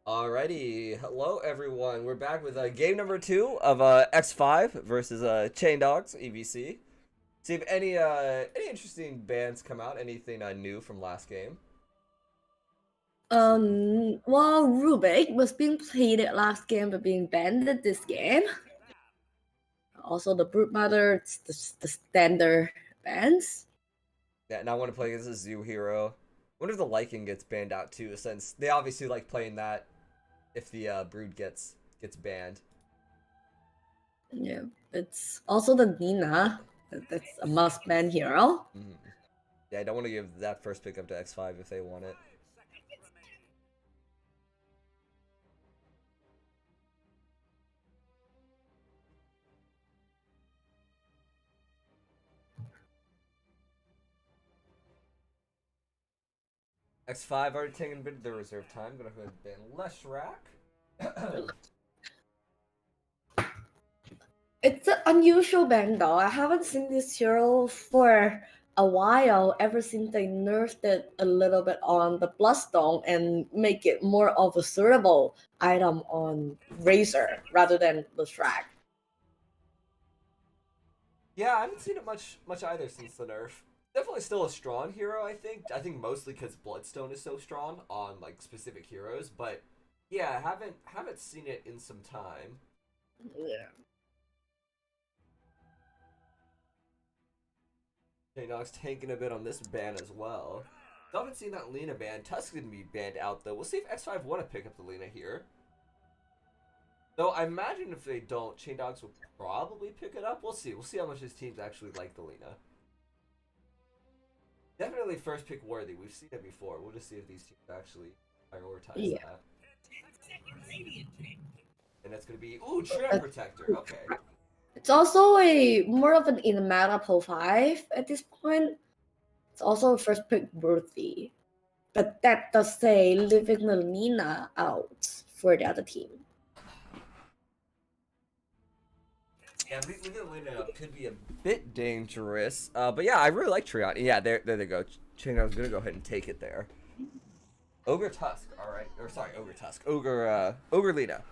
Alrighty, hello everyone. We're back with game number 2 of X5 versus Chandogs EVC. See if any interesting bands come out. Anything new from last game. Well, Rubik was being played at last game but being banned at this game. Also, the Brute Mother, it's the standard bans. Yeah, and I want to play as a Zoo Hero. Wonder if the Lycan gets banned out too, since they obviously like playing that if the Brood gets banned. Yeah, it's also the Nina. That's a must ban hero. Mhm. Yeah, I don't want to give that first pick up to X5 if they want it. X5 already taken a bit of the reserve time. Gonna go ahead and ban less rack. It's an unusual ban though. I haven't seen this hero for a while, ever since they nerfed it a little bit on the Bloodstone and make it more of a suitable item on Razor rather than the Shrag. Yeah, I haven't seen it much either since the nerf. Definitely still a strong hero, I think. I think mostly because Bloodstone is so strong on like specific heroes, but yeah, haven't seen it in some time. Yeah. Chandogs tanking a bit on this ban as well. Still haven't seen that Lena ban. Tusk gonna be banned out though. We'll see if X5 want to pick up the Lena here. Though I imagine if they don't, Chandogs will probably pick it up. We'll see. We'll see how much his teams actually like the Lena. Definitely first pick worthy. We've seen it before. We'll just see if these teams actually prioritize Yeah. that. And that's gonna be Tram Protector. Okay. It's also a more of an in meta pull 5 at this point. It's also a first pick worthy. But that does say leaving the Nina out for the other team. Yeah, leaving Lena up could be a bit dangerous. But yeah, I really like Trion. Yeah, there they go. Chando's gonna go ahead and take it there. Ogre Tusk. All right. Or sorry, Ogre Tusk. Ogre Lena.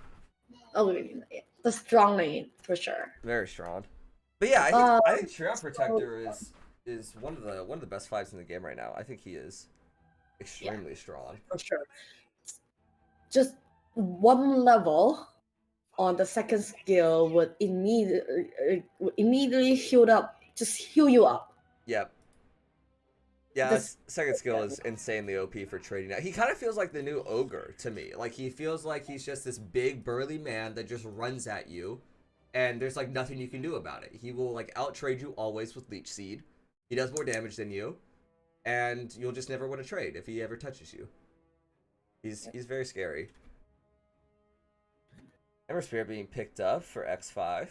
Oh, yeah. The strong lane for sure. Very strong. But yeah, I think Trion Protector is one of the best fives in the game right now. I think he is extremely strong. For sure. Just one level on the second skill would immediately heal you up. Yep. Yeah, This second skill is insanely OP for trading now. He kind of feels like the new ogre to me. Like he feels like he's just this big burly man that just runs at you, and there's like nothing you can do about it. He will like out trade you always with Leech Seed. He does more damage than you, and you'll just never win a trade if he ever touches you. He's very scary. Ember Spirit being picked up for X5.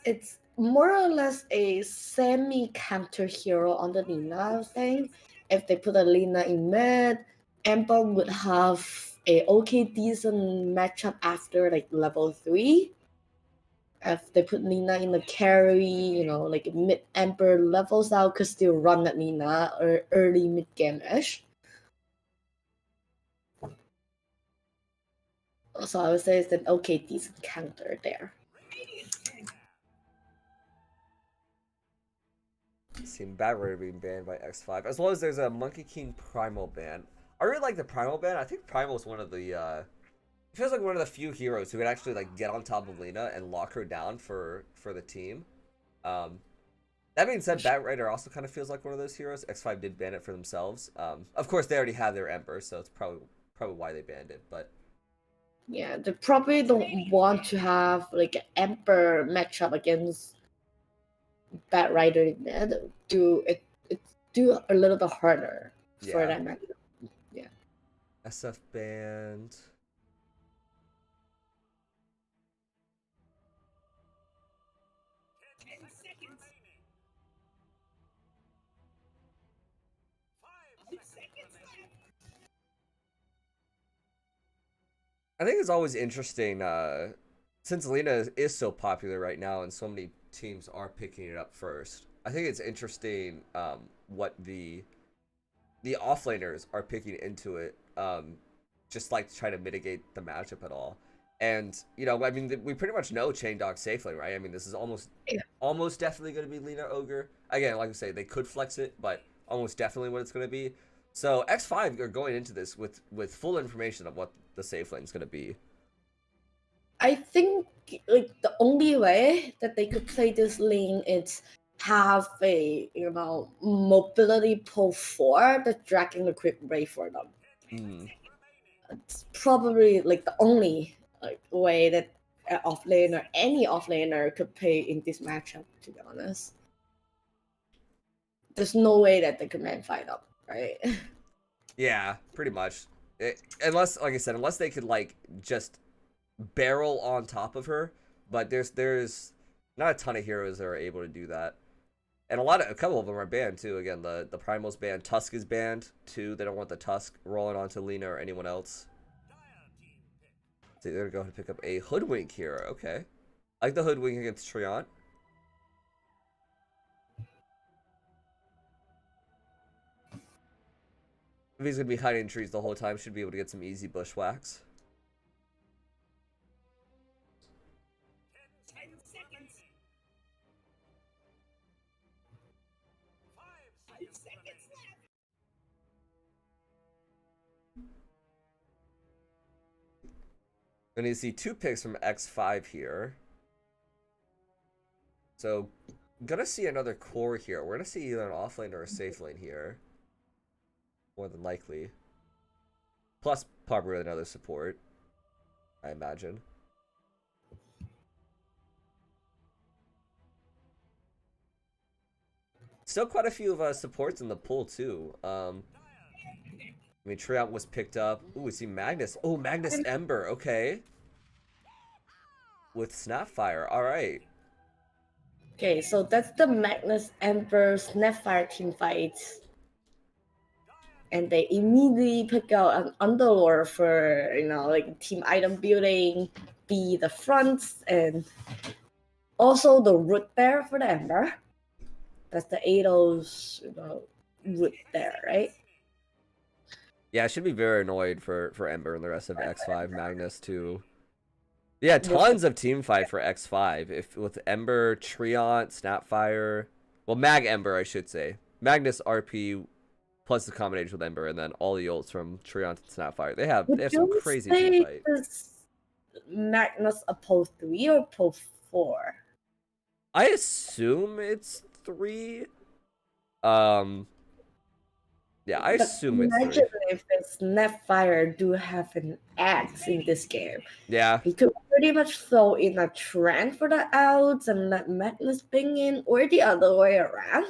it's more or less a semi counter hero on the Lina, I would think. If they put a Lina in mid, Ember would have a okay decent matchup after like level 3. If they put Lina in the carry, like mid Ember levels out, could still run at Lina or early mid game ish. So I would say it's an okay decent counter there. Seen Bat Raider being banned by X5, as well as there's a Monkey King Primal ban. I really like the Primal ban. I think Primal is one of the it feels like one of the few heroes who can actually like get on top of Lena and lock her down for the team. Um, that being said, Bat Rider also kind of feels like one of those heroes. X5 did ban it for themselves. Of course, they already have their Ember, so it's probably why they banned it. But Yeah, they probably don't want to have like an Emperor matchup against Bat Rider in there. It do a little bit harder for yeah, that matchup. Yeah. SF banned. I think it's always interesting since Lena is so popular right now and so many teams are picking it up first. I think it's interesting what the offlaners are picking into it. just like to try to mitigate the matchup at all. And you know, I mean, we pretty much know Chandogs safely, right? I mean, this is almost definitely going to be Lina Ogre. Again, like I say, they could flex it, but almost definitely what it's going to be. So X5 are going into this with full information of what the safe lane is going to be. I think like the only way that they could play this lane is have a mobility pull 4 that's dragging the quick ray for them. Mm. It's probably like the only way that an offlaner, any offlaner, could play in this matchup. To be honest, there's no way that they could man fight up, right? Yeah, pretty much. Unless, like I said, unless they could like just barrel on top of her, but there's not a ton of heroes that are able to do that. And a couple of them are banned too. Again, the Primal's banned, Tusk is banned too. They don't want the Tusk rolling onto Lina or anyone else. So they're gonna go ahead and pick up a Hoodwink hero. Okay, I like the Hoodwink against Treant. If he's gonna be hiding in trees the whole time, should be able to get some easy bushwhacks. We need to see 2 picks from X5 here. So, gonna see another core here. We're gonna see either an off lane or a safe lane here. More than likely. Plus, probably another support, I imagine. Still quite a few of supports in the pool, too. I mean, Treant was picked up. Ooh, we see Magnus. Oh, Magnus Ember. Okay. With Snapfire. All right. Okay, so that's the Magnus Ember Snapfire team fight. And they immediately pick out an Underlord for, like team item building, be the fronts, and also the root there for the Ember. That's the Ados, root there, right? Yeah, I should be very annoyed for Ember and the rest of X5 Magnus too. Yeah, tons of team fight for X5. If with Ember, Treant, Snapfire, well, Mag Ember, I should say. Magnus RP plus the combination with Ember, and then all the ults from Treant and Snapfire. They have some crazy team fight. Magnus a pull 3 or pull 4? I assume it's 3. Yeah, I assume it's 3. Imagine if the Snapfire do have an axe in this game. Yeah. He could pretty much throw in a trend for the outs and let Magnus ping in, or the other way around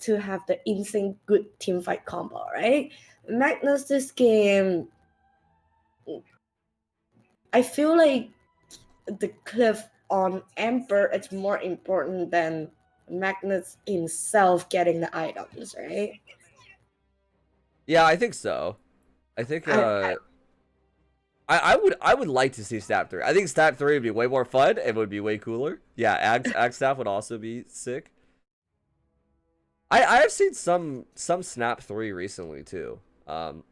to have the insane good team fight combo, right? Magnus this game, I feel like the cliff on Ember is more important than Magnus himself getting the items, right? Yeah, I think so. I think I would like to see Snap 3. I think Snap 3 would be way more fun and would be way cooler. Yeah, Ag Snap would also be sick. I have seen some Snap 3 recently too. Ever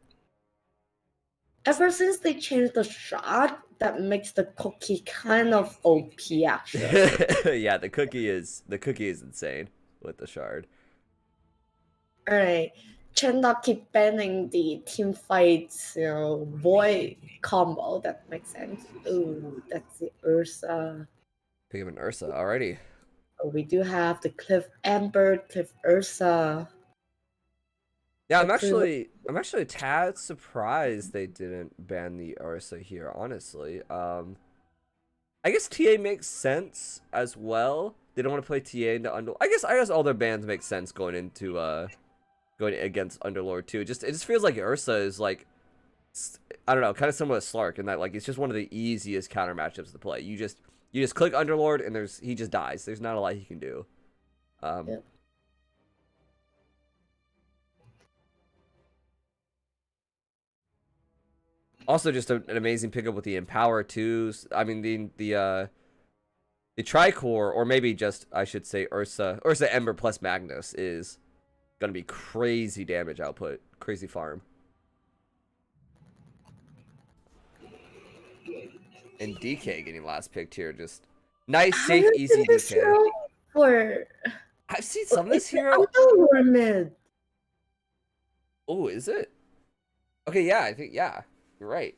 since they changed the shot, that makes the cookie kind of OP actually. Yeah, the cookie is insane with the shard. Alright. Chandogs keep banning the team fights, void combo. That makes sense. Ooh, that's the Ursa. Pick up an Ursa, alrighty. So we do have the Cliff Amber, Cliff Ursa. Yeah, I'm actually a tad surprised they didn't ban the Ursa here, honestly. I guess TA makes sense as well. They don't want to play TA into Underlord. I guess all their bans make sense going into going against Underlord too. It just feels like Ursa is like, I don't know, kind of similar to Slark in that like it's just one of the easiest counter matchups to play. You just click Underlord and he just dies. There's not a lot he can do. Yep. Also, just an amazing pickup with the Empower too. I mean the Tricore, or maybe just I should say Ursa Ember plus Magnus is gonna be crazy damage output, crazy farm. And DK getting last picked here. Just nice, Have safe, you seen easy this DK. hero for? I've seen some of this It's hero. underwhelmed. Oh, is it? Okay, yeah, I think, yeah. You're right.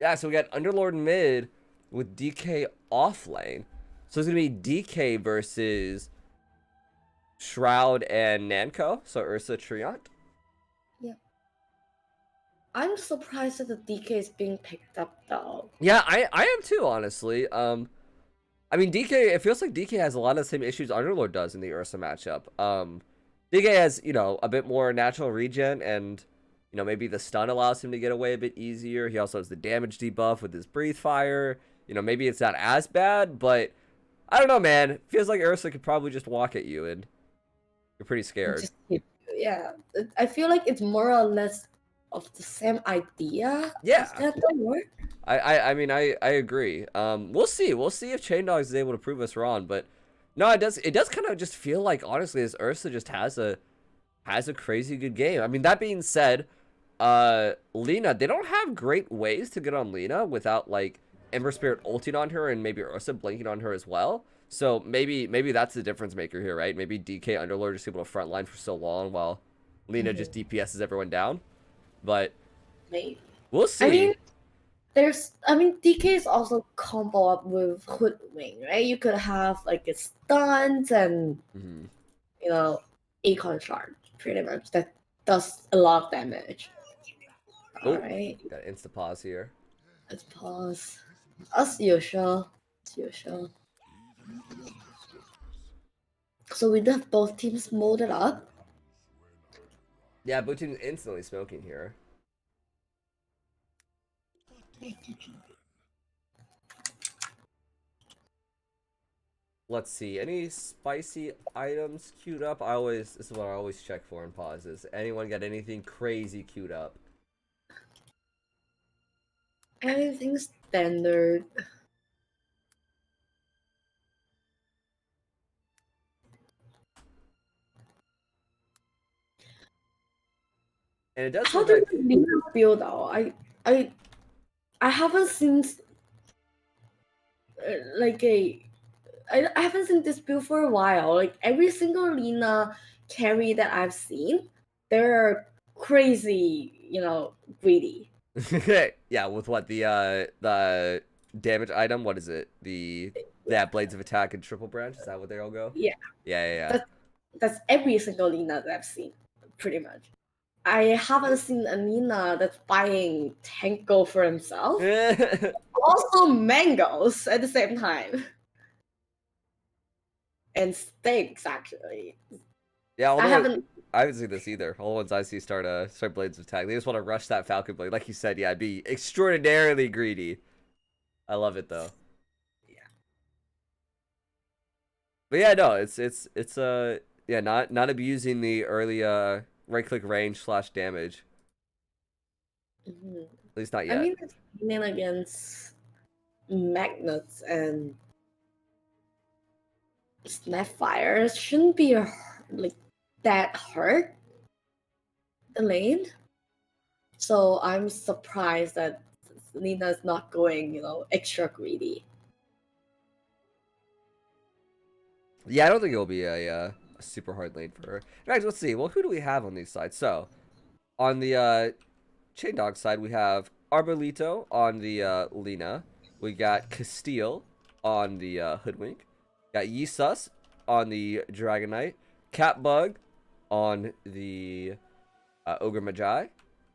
Yeah, so we got Underlord mid with DK off lane. So it's going to be DK versus Shroud and Nanko. So Ursa Triant. Yeah. I'm surprised that the DK is being picked up though. Yeah, I am too, honestly. I mean, DK, it feels like DK has a lot of the same issues Underlord does in the Ursa matchup. DK has, you know, a bit more natural regen, and, you know, maybe the stun allows him to get away a bit easier. He also has the damage debuff with his breathe fire. You know, maybe it's not as bad, but I don't know, man. It feels like Ursa could probably just walk at you, and you're pretty scared. Yeah, I feel like it's more or less of the same idea of Yeah. that work. I mean I agree. We'll see. We'll see if Chandogs is able to prove us wrong, but no, it does kind of just feel like honestly this Ursa just has a crazy good game. I mean, that being said, Lina, they don't have great ways to get on Lina without like Ember Spirit ulting on her and maybe Ursa blinking on her as well. So maybe that's the difference maker here, right? Maybe DK Underlord just able to frontline for so long while Lina just DPSs everyone down. But Maybe. we'll I mean, see. DK is also combo up with Hoodwing, right? You could have like a stunt and Mm-hmm. Econ charge, pretty much. That does a lot of damage. Oh, Alright, got insta pause here. let's pause. As usual. As usual. So we do have both teams molded up. Yeah, blue team's instantly smoking here. Let's see. Any spicy items queued up? This is what I always check for in pauses. Anyone got anything crazy queued up? Anything standard. And it does How look do like you feel though? I I haven't seen like I haven't seen this build for a while. Like every single Lina carry that I've seen, they're crazy, greedy. yeah, with what the damage item, what is it? That blades of attack and triple branch, is that what they all go? Yeah, Yeah. that's every single Lina that I've seen, pretty much. I haven't seen a Lina that's buying Tango for himself. Yeah. Also mangoes at the same time. And steaks actually. Yeah, I although haven't I haven't seen this either. All the ones I see start blades of attack. They just want to rush that Falcon blade. Like you said, yeah, be extraordinarily greedy. I love it though. But yeah, no, it's yeah, not abusing the early right click range / damage. Mhm. At least not I yet. mean it's mean against magnets and Snapfire shouldn't be like that hurt the lane. So I'm surprised that Nina's not going, extra greedy. Yeah, I don't think it'll be a super hard lane for her. In fact, let's see. Well, who do we have on these sides? So on the Chaindog side, we have Arbolito on the Lina. We got Castile on the Hoodwink. Got Yisus on the Dragon Knight. Catbug on the Ogre Magi.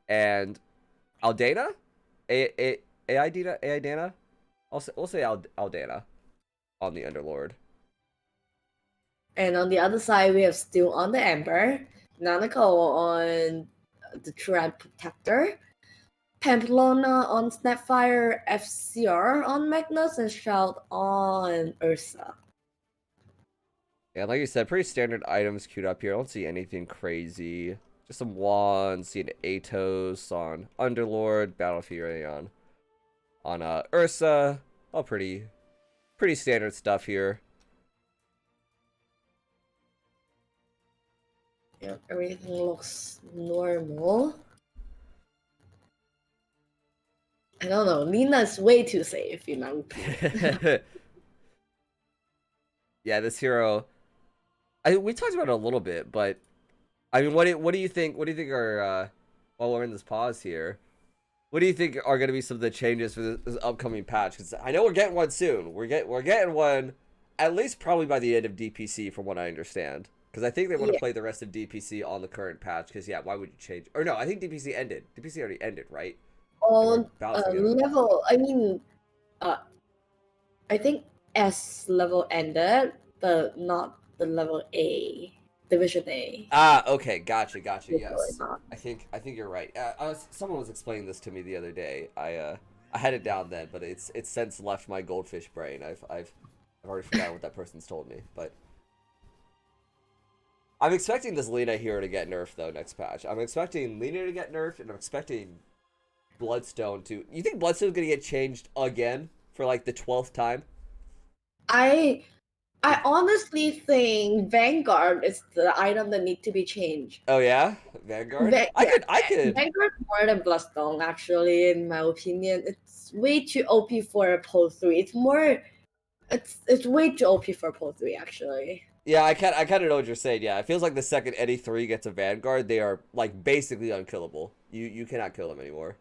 And Aldana? Aidana? We'll say Aldana on the Underlord. And on the other side, we have still on the Ember, Nanako on the Tread Protector, Pamplona on Snapfire, FCR on Magnus, and Shout on Ursa. Yeah, like you said, pretty standard items queued up here. I don't see anything crazy. Just some wands, see an Atos on Underlord, Battle Fury on Ursa. All pretty standard stuff here. Yeah, everything looks normal. I don't know. Lina is way too safe in my opinion. Yeah, this hero. We talked about it a little bit, but I mean, what do you think? What do you think are while we're in this pause here? What do you think are going to be some of the changes for this upcoming patch? Because I know we're getting one soon. We're getting one, at least probably by the end of DPC, from what I understand. Because I think they want to Yeah. play the rest of DPC on the current patch. Because yeah, why would you change? Or no, I think DPC ended. DPC already ended, right? And we're On bouncing it. level, I mean, uh, I think S level ended, but not the level A, Division A. Ah, okay, gotcha. Literally Yes, not. I think you're right. Someone was explaining this to me the other day. I had it down then, but it's since left my goldfish brain. I've already forgotten what that person's told me. But I'm expecting this Lina hero to get nerfed though next patch. I'm expecting Lina to get nerfed, and I'm expecting Bloodstone to. You think Bloodstone's gonna get changed again for like the 12th time? I I honestly think Vanguard is the item that need to be changed. Oh yeah, Vanguard. I Yeah, could I could. Vanguard more than Bloodstone actually, in my opinion. It's way too OP for a pole 3. It's way too OP for pole 3 actually. Yeah, I kind of know what you're saying. Yeah, it feels like the second any three gets a Vanguard, they are like basically unkillable. You cannot kill them anymore.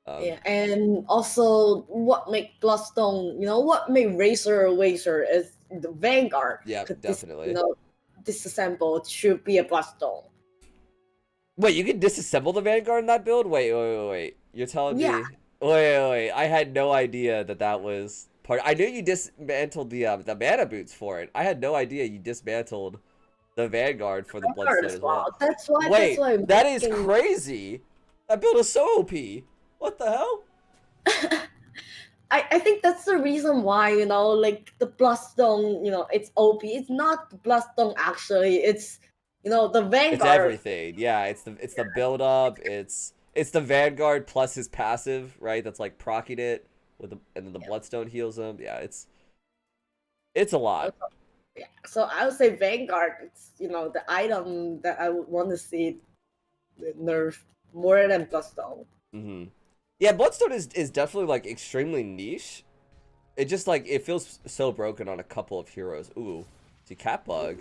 Um, Yeah, and also what make Bloodstone, what make Razor is the Vanguard yeah, could definitely. disassemble should be a Bloodstone. Wait, you can disassemble the Vanguard in that build? Wait. You're telling Yeah, me? Wait. I had no idea that was part. I knew you dismantled the mana boots for it. I had no idea you dismantled the Vanguard for the Vanguard Bloodstone as as well. well. That's why Wait, I'm that is making crazy. That build is so OP. What the hell? I think that's the reason why, like the Bloodstone, it's OP. It's not the Bloodstone actually. It's the It's Vanguard. everything. Yeah, it's the build up. It's the Vanguard plus his passive, right? That's like proccing it with and then the Yeah. Bloodstone heals him. Yeah, it's a lot. Yeah. So I would say Vanguard. It's the item that I would want to see nerf more than Bloodstone. Hmm. Yeah, Bloodstone is definitely like extremely niche. It just like it feels so broken on a couple of heroes. Ooh, see Catbug.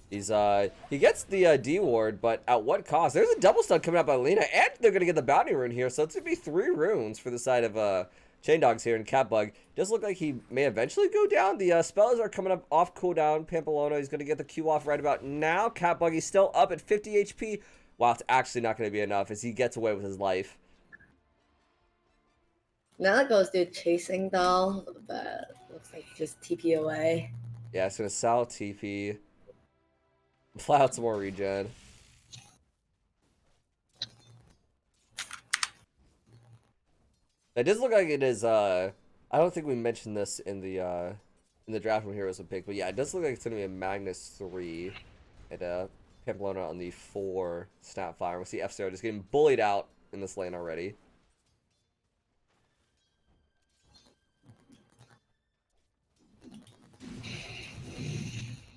He gets the D ward, but at what cost? There's a double stun coming out by Lena, and they're gonna get the bounty rune here, so it's gonna be 3 runes for the side of Chandogs here, and Catbug does look like he may eventually go down. The spells are coming up off cooldown. Pampelona, he's gonna get the Q off right about now. Catbug, he's still up at 50 HP. Wow, it's actually not gonna be enough as he gets away with his life. Now it goes to chasing though, but looks like just TP away. Yeah, it's gonna sell TP. Fly out some more regen. It does look like it is. I don't think we mentioned this in the draft when Heroes of Pick, but yeah, it does look like it's gonna be a Magnus 3 and Pamplona on the 4 Snapfire. We'll see F0 just getting bullied out in this lane already.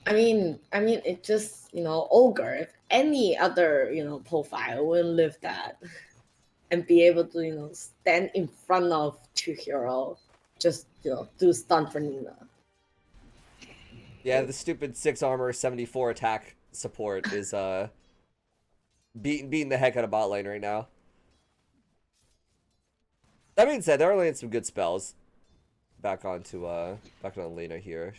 It just ogre. If any other profile will live that and be able to stand in front of two hero, just do stun for Nina. Yeah, the stupid 6 armor 74 attack support is beating the heck out of bot lane right now. That being said, they're laying some good spells. Back on Lena here.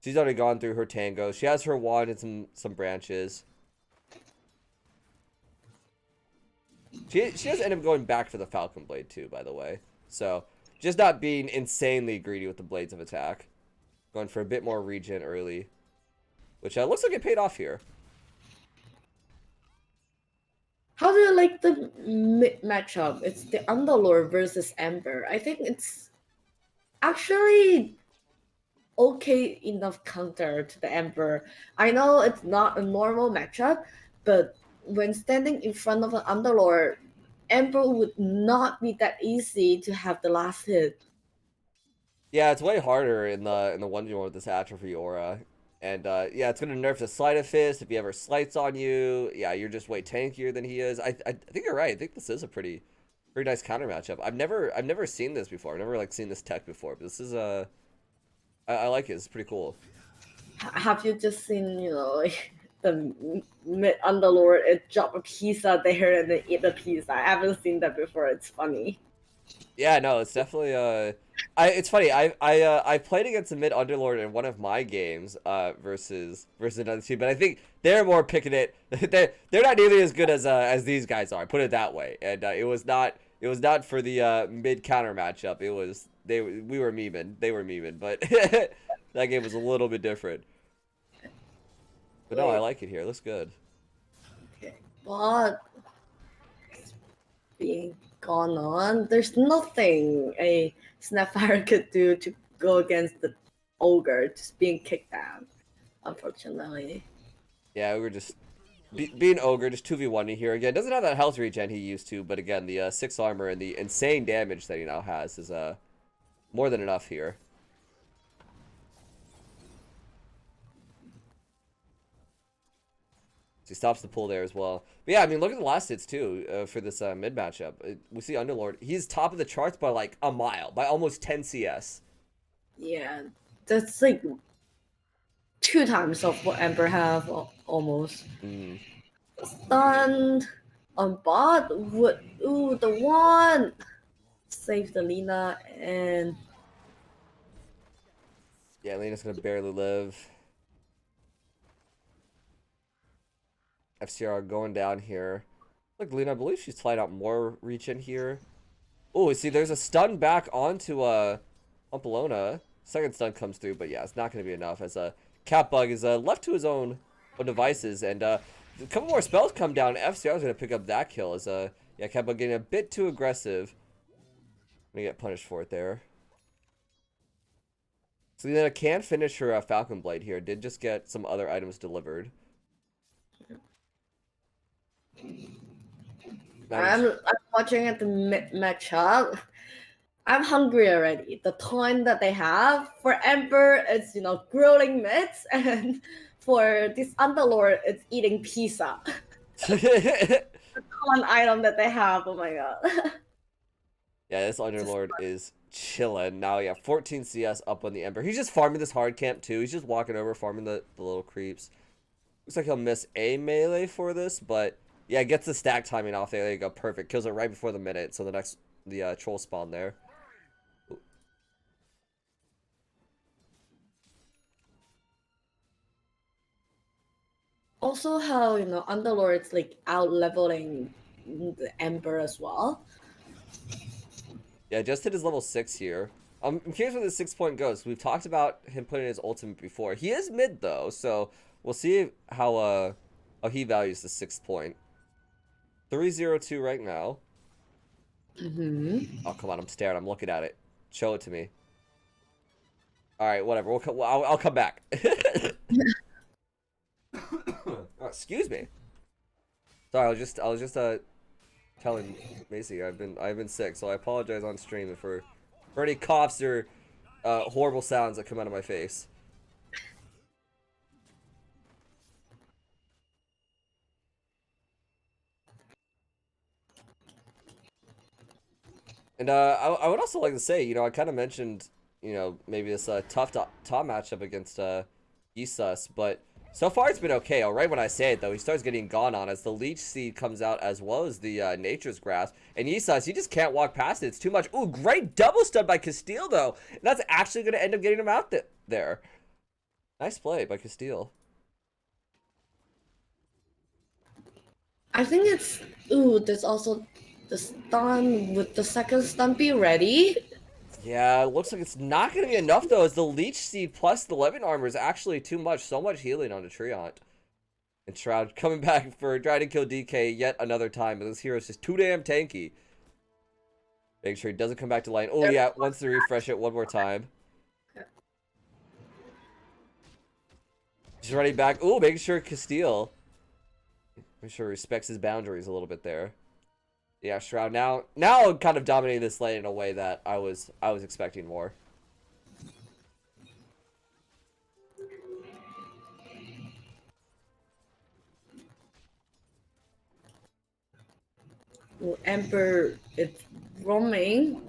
She's already gone through her tango. She has her wand and some branches. She does end up going back for the Falcon Blade too, by the way. So just not being insanely greedy with the blades of attack. Going for a bit more regen early, which looks like it paid off here. How do you like the matchup? It's the Underlord versus Ember. I think it's actually okay enough counter to the Emperor. I know it's not a normal matchup, but when standing in front of an Underlord, Emperor would not be that easy to have the last hit. Yeah, it's way harder in the 1v1 with this atrophy aura. And yeah, it's gonna nerf the sleight of fist if he ever slights on you. Yeah, you're just way tankier than he is. I think you're right. I think this is a pretty Very nice counter matchup. I've never seen this before. I've never like seen this tech before. But this is I like it. It's pretty cool. Have you just seen, like, the mid underlord, it drop a pizza there and then eat the pizza? I haven't seen that before. It's funny. Yeah, no, it's definitely it's funny. I played against a mid underlord in one of my games versus another team, but I think they're more picking it. They're not nearly as good as these guys are. Put it that way. And it was not for the mid counter matchup. It was we were memeing. They were memeing, but that game was a little bit different. But no, I Wait, like it here. It looks good. okay. But being gone on, there's nothing a Snapfire could do to go against the ogre just being kicked down, unfortunately. Yeah, we were just being ogre, just 2v1 here again. Doesn't have that health regen he used to, but again, the 6 armor and the insane damage that he now has is more than enough here. So he stops the pull there as well. But yeah, I mean, look at the last hits too for this mid matchup. We see Underlord. He's top of the charts by like a mile, by almost 10 CS. Yeah, that's like 2 times of what Ember have almost. Mm. Stunned on bot would the one save the Lina and Yeah, Lena's gonna barely live. FCR going down here. Look, Lena, I believe she's flying out more reach in here. Oh, see, there's a stun back onto Umpalona. Second stun comes through, but yeah, it's not going to be enough as Catbug is left to his own devices, and a couple more spells come down. FCR is going to pick up that kill as yeah, Catbug getting a bit too aggressive. Gonna get punished for it there. So Lena can finish her Falcon Blade here. Did just get some other items delivered. I'm watching at the matchup. I'm hungry already. The time that they have for Ember, it's grilling mitts, and for this Underlord, it's eating pizza. One item that they have. Oh my god. Yeah, this Underlord is chilling. Now, yeah, 14 CS up on the Ember. He's just farming this hard camp, too. He's just walking over, farming the little creeps. Looks like he'll miss a melee for this, but yeah, gets the stack timing off there. There you go. Perfect. Kills it right before the minute, so the troll spawn there. Also, how Underlord's like out leveling the Ember as well. Yeah, just hit his level 6 here. I'm curious where the 6 point goes. We've talked about him putting his ultimate before. He is mid though, so we'll see how he values the 6 point. 302 right now. Oh come on, I'm staring. I'm looking at it. Show it to me. All right, whatever. I'll come back. Oh, excuse me. Sorry, I was just telling Macy I've been sick, so I apologize on stream for any coughs or horrible sounds that come out of my face. And I would also like to say, I kind of mentioned, maybe this tough top matchup against Isus, but so far it's been okay. All right, when I say it though, he starts getting gone on as the Leech Seed comes out as well as the Nature's Grasp, and Isus, he just can't walk past it. It's too much. Ooh, great double stun by Castile though, and that's actually going to end up getting him out there. Nice play by Castile. I think it's there's also the stun. Would the second stun be ready? Yeah, it looks like it's not going to be enough, though, as the Leech Seed plus the Levin Armor is actually too much. So much healing on the Treant. And Shroud coming back for trying to kill DK yet another time, but this hero is just too damn tanky. Make sure he doesn't come back to line. Oh, yeah, wants to refresh it one more time. Just running back. Oh, making sure Castile. Make sure he respects his boundaries a little bit there. Yeah, Shroud now kind of dominating this lane in a way that I was expecting more. Emperor is roaming,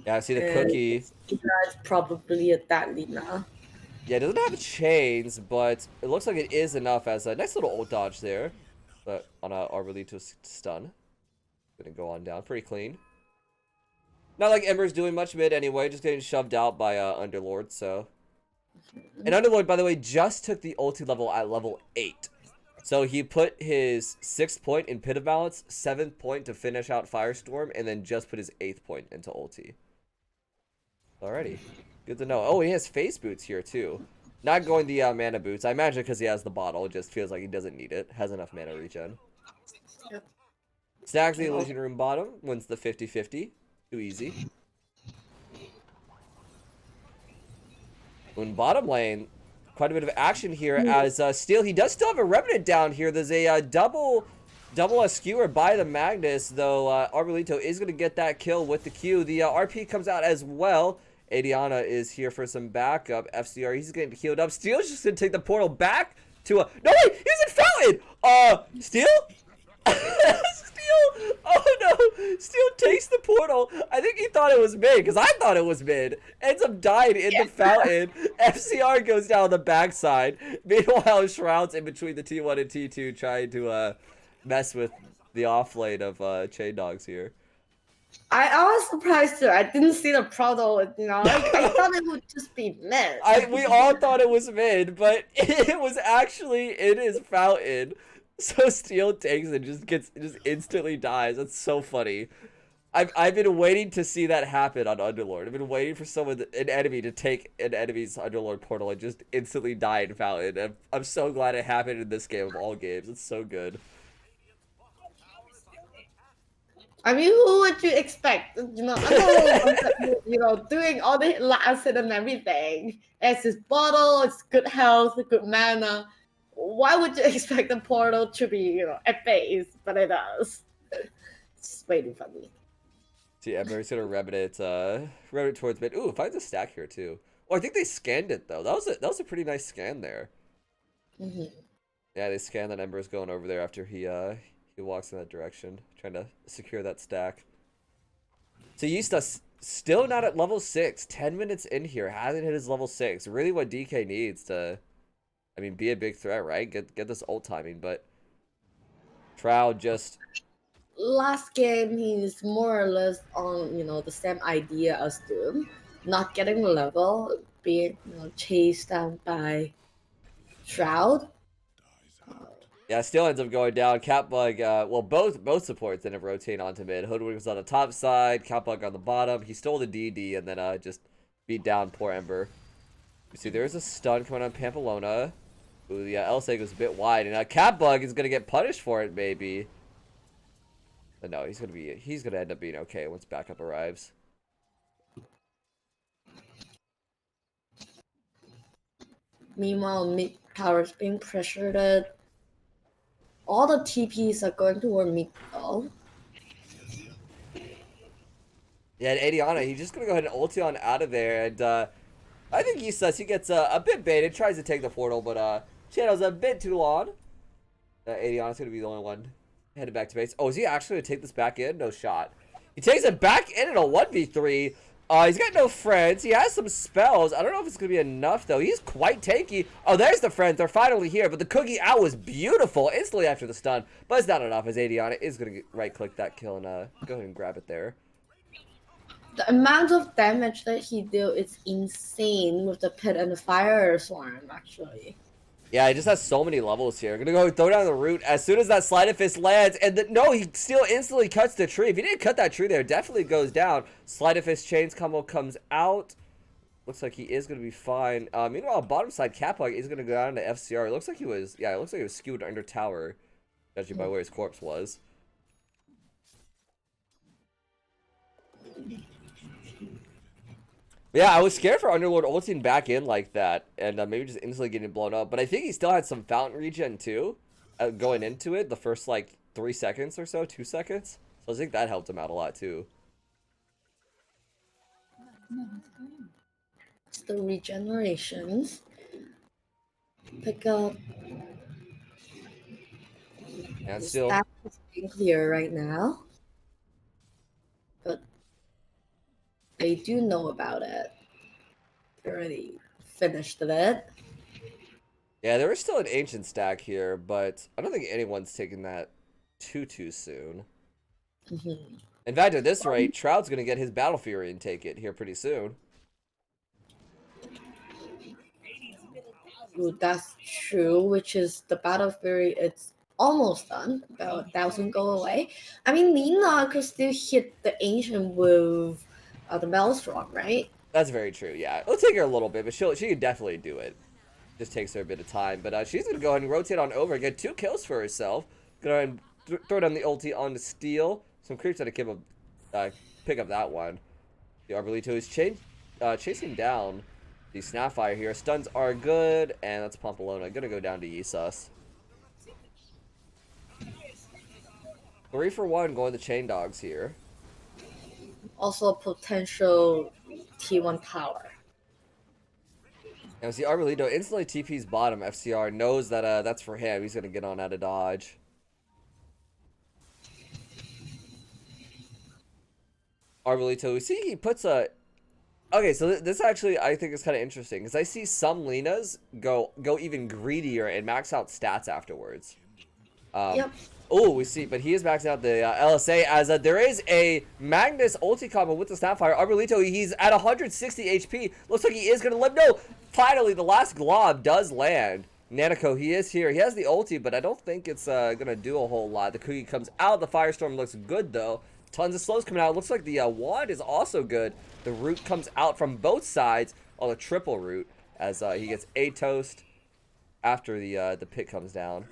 Yeah, I see the and cookie. it's probably a dead Lina. Yeah, it doesn't have chains, but it looks like it is enough as a nice little ult dodge there. But on a Arbolito stun. Gonna go on down. Pretty clean. Not like Ember's doing much mid anyway, just getting shoved out by Underlord, so. And Underlord, by the way, just took the ulti level at level 8. So he put his 6th point in Pit of Balance, 7th point to finish out Firestorm, and then just put his 8th point into ulti. Alrighty. Good to know. Oh, he has face boots here, too. Not going the mana boots. I imagine because he has the bottle, it just feels like he doesn't need it. Has enough mana regen. Yep. Stacks the Illusion Room bottom, wins the 50-50. Too easy. In bottom lane, quite a bit of action here as Steel, he does still have a Remnant down here. There's a double skewer by the Magnus, though Arbolito is going to get that kill with the Q. The RP comes out as well. Adiana is here for some backup. FCR, he's getting healed up. Steel's just going to take the portal back to a... No, wait! He's in Fountain! Steel? Steel! Oh no! Steel takes the portal. I think he thought it was mid, because I thought it was mid. Ends up dying in the fountain. FCR goes down the backside. Meanwhile, Shroud's in between the T1 and T2 trying to mess with the offlane of Chandogs here. I was surprised too. I didn't see the proto, I thought it would just be mid. We all thought it was mid, but it was actually in his fountain. So Steel takes it, just instantly dies. That's so funny. I've been waiting to see that happen on Underlord. I've been waiting for an enemy to take an enemy's Underlord portal and just instantly die in fountain. I'm so glad it happened in this game of all games. It's so good. I mean, who would you expect? Underlord, doing all the last hit and everything. It's his bottle, it's good health, good mana. Why would you expect the portal to be, at base? But it does. It's really funny. See, Ember's gonna Remnant towards mid. Ooh, finds a stack here too. Oh, I think they scanned it though. That was a pretty nice scan there. Mm-hmm. Yeah, they scanned that Ember's going over there after he walks in that direction, trying to secure that stack. So Yusta still not at level 6. 10 minutes in here, hasn't hit his level 6. Really, what DK needs to, I mean, be a big threat, right? Get this ult timing, but Shroud just... Last game, he's more or less on, the same idea as Doom. Not getting level, being, chased down by Shroud. Yeah, still ends up going down. Catbug, well, both supports end up rotating onto mid. Hoodwink was on the top side, Catbug on the bottom. He stole the DD and then just beat down poor Ember. You see, there's a stun coming on Pampelona. Ooh, the L-Seg was a bit wide, and Catbug is gonna get punished for it, maybe. But no, he's gonna end up being okay once backup arrives. Meanwhile, mid tower's being pressured. All the TPs are going toward mid though. Yeah, and Adiana, he's just gonna go ahead and ulti on out of there, and I think he gets a bit baited, tries to take the portal, but Channel's a bit too long. Adiana's gonna be the only one headed back to base. Oh, is he actually gonna take this back in? No shot. He takes it back in a 1v3. He's got no friends. He has some spells. I don't know if it's going to be enough, though. He's quite tanky. Oh, there's the friends. They're finally here. But the cookie out was beautiful instantly after the stun. But it's not enough, as Adiana is going to right-click that kill and go ahead and grab it there. The amount of damage that he did is insane with the pit and the fire swarm, actually. Yeah, he just has so many levels here. Gonna go throw down the root as soon as that Sleight of Fist lands, and no, he still instantly cuts the tree. If he didn't cut that tree there, it definitely goes down. Sleight of Fist chains combo comes out. Looks like he is gonna be fine. Meanwhile, bottom side Catbug is gonna go down to FCR. It looks like he was, yeah, it looks like he was skewed under tower, judging by where his corpse was. Yeah, I was scared for Underlord ulting back in like that, and maybe just instantly getting blown up. But I think he still had some fountain regen too, going into it, the first like 3 seconds or so, 2 seconds. So I think that helped him out a lot too. It's the regenerations. Pick up. And The still, stack is being clear right now. They do know about it. They already finished it. Yeah, there is still an ancient stack here, but I don't think anyone's taking that too soon. Mm-hmm. In fact, at this rate, Shroud's gonna get his Battle Fury and take it here pretty soon. Ooh, that's true, which is the Battle Fury, it's almost done. About 1,000 go away. I mean, Nina could still hit the Ancient with the Maelstrom, right? That's very true. Yeah, it'll take her a little bit, but she can definitely do it. Just takes her a bit of time, but she's gonna go ahead and rotate on over, get 2 kills for herself. Go ahead and throw down the ulti on the steal. Some creeps had to pick up that one. The Arbolito is chasing down the Snapfire here. Stuns are good, and that's Pompolona. Gonna go down to Ysus. 3 for 1 going to Chandogs here. Also, potential T1 tower. Now, see, Arbolito instantly TP's bottom. FCR knows that that's for him. He's gonna get on out of dodge. Arbolito, we see he puts a... Okay, so this actually I think is kind of interesting because I see some Linas go even greedier and max out stats afterwards. Yep. Oh, we see, but he is maxing out the LSA as there is a Magnus ulti combo with the Snapfire. Arbolito, he's at 160 HP. Looks like he is going to live. No, finally, the last glob does land. Nanako, he is here. He has the ulti, but I don't think it's going to do a whole lot. The cookie comes out. The Firestorm looks good, though. Tons of slows coming out. Looks like the wand is also good. The root comes out from both sides on the triple root as he gets a toast after the pit comes down.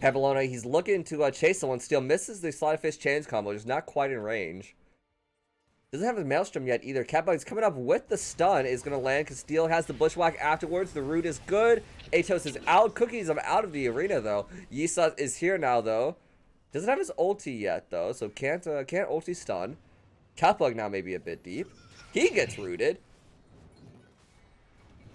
Pepalona, he's looking to chase someone. Still misses the Slide Fish Chains combo. Just not quite in range. Doesn't have his Maelstrom yet either. Catbug's coming up with the stun. Is going to land because Steel has the Bushwhack afterwards. The root is good. Atos is out. Cookies are out of the arena, though. Yisa is here now, though. Doesn't have his ulti yet, though, so can't ulti stun. Catbug now may be a bit deep. He gets rooted.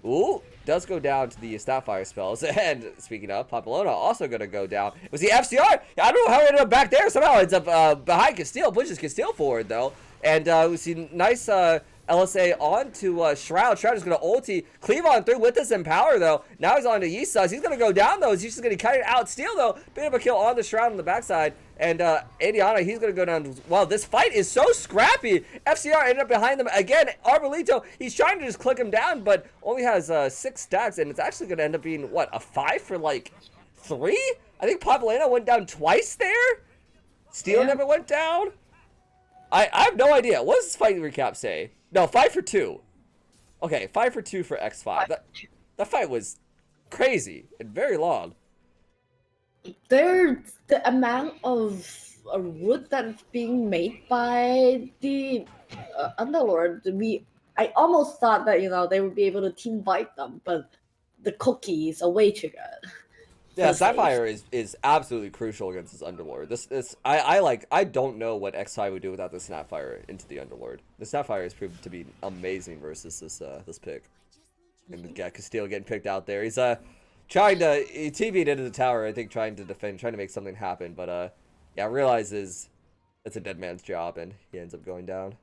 Ooh, does go down to the Snapfire spells. And speaking of, Papillona also going to go down. It was the FCR. I don't know how it ended up back there. Somehow ends up behind Castile. Pushes Castile forward, though. And we see nice LSA onto Shroud. Shroud is going to ulti. Cleave on through with this Empower, though. Now he's on to Ysus. He's going to go down, though. He's just going to cut it out. Steel, though. Bit of a kill on the Shroud on the backside. And Adiana, he's going to go down. Wow, this fight is so scrappy. FCR ended up behind them. Again, Arbolito, he's trying to just click him down, but only has 6 stacks. And it's actually going to end up being, what, a 5 for, like, 3? I think Papalena went down twice there. Steel never went down. I have no idea. What does this fight recap say? No, 5 for 2. Okay, 5 for 2 for X5. That fight was crazy and very long. The amount of root that's being made by the Underlord, I almost thought that they would be able to team fight them, but the cookies are way too good. Yeah, Sapphire is absolutely crucial against this Underlord. I don't know what X5 would do without the Snapfire into the Underlord. The Snapfire has proved to be amazing versus this pick. And yeah, Castile getting picked out there. He's trying to TV'd into the tower, I think, trying to defend, trying to make something happen, but yeah, realizes it's a dead man's job and he ends up going down.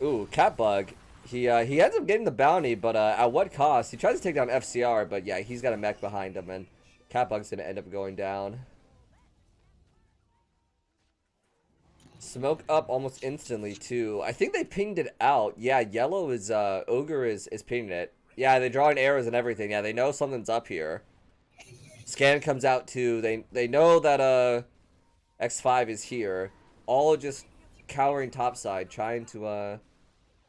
Ooh, Catbug. He ends up getting the bounty, but at what cost? He tries to take down FCR, but yeah, he's got a mech behind him, and Catbug's going to end up going down. Smoke up almost instantly, too. I think they pinged it out. Yeah, yellow is, Ogre is pinging it. Yeah, they're drawing arrows and everything. Yeah, they know something's up here. Scan comes out, too. They know that, X5 is here. All just cowering topside, trying to,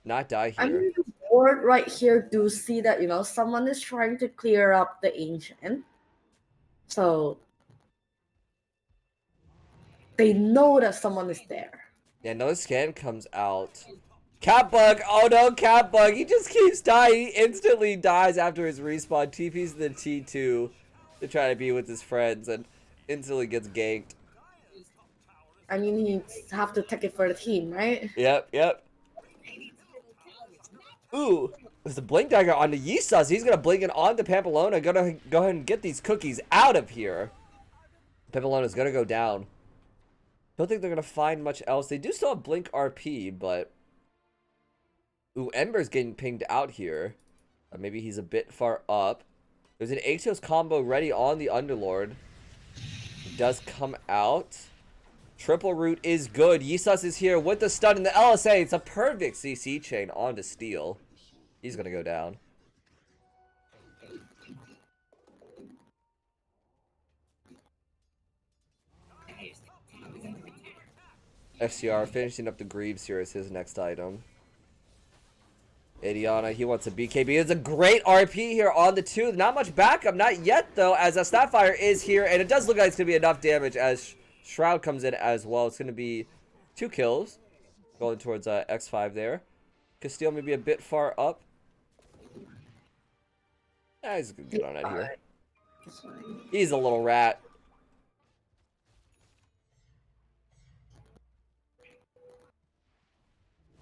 not die here. I mean, the board right here do see that, someone is trying to clear up the ancient. So they know that someone is there. Yeah, another scan comes out. Catbug! Oh no, Catbug! He just keeps dying. He instantly dies after his respawn. TP's the T2 to try to be with his friends and instantly gets ganked. I mean, he have to take it for the team, right? Yep. Ooh, there's a Blink Dagger on the Ysus. He's going to blink it on to Pampelona. Gonna go ahead and get these cookies out of here. Pampelona's going to go down. Don't think they're gonna find much else. They do still have Blink RP, but ooh, Ember's getting pinged out here. Maybe he's a bit far up. There's an Axios combo ready on the Underlord. He does come out. Triple root is good. Yisus is here with the stun in the LSA. It's a perfect CC chain onto Steel. He's gonna go down. FCR finishing up the Greaves here as his next item. Adiana, he wants a BKB. It's a great RP here on the 2. Not much backup, not yet though, as a Snapfire is here, and it does look like it's going to be enough damage as Shroud comes in as well. It's going to be 2 kills going towards X5 there. Castile maybe a bit far up. He's going to get on out here. He's a little rat.